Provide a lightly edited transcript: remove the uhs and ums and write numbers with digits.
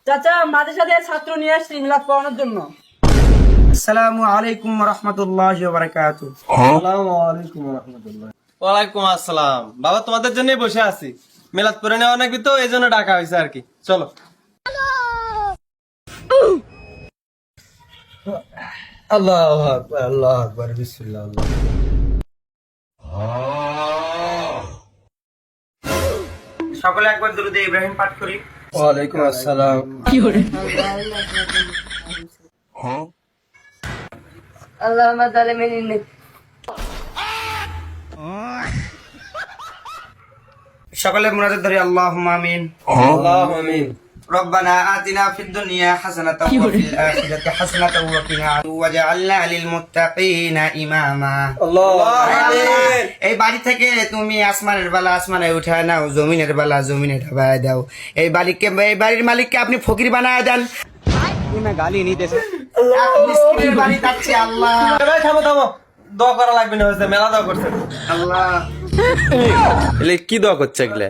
চাচা মাদ্রাসা ছাত্র নিয়ে আসছি মিলাদ পড়ানোর জন্য। আসসালামু আলাইকুম ওয়া রাহমাতুল্লাহি ওয়া বারাকাতুহু। ওয়ালাইকুম আসসালাম। বাবা তোমাদের জন্যই বসে আছি, মিলাদ পড়ে নেওয়া নাকি, তো এই জন্য ডাকা হয়েছে আর কি। চলো। আল্লাহু আকবার, আল্লাহু আকবার, বিসমিল্লাহ। সকলে একবার দুরূদ ইব্রাহিম পাঠ করি। ওয়ালাইকুম আসসালাম। আল্লাহুম্মা যালিমিন ইন্নাক। সকলে মুনাজাত ধরি, আল্লাহুম্মা আমিন। আল্লাহু আমিন। ربنا آتنا في الدنيا حسنة وفي الآخرة حسنة وقنا واجعلنا للمتقين إماما। এই বাড়ি থেকে তুমি আসমানের বেলা আসমানে উঠায় নাও, জমিনের বেলা জমিনে ঢাবায় দাও। এই বাড়ির মালিককে আপনি ফকির বানায় দেন। গালি নিতেছে মিসকিনের বাড়ি যাচ্ছে আল্লাহ। ভাই থামো থামো, দোয়া করা লাগবে না, হয়েছে মেলা দোয়া করছে আল্লাহ কি দোয়া করছে এগুলা?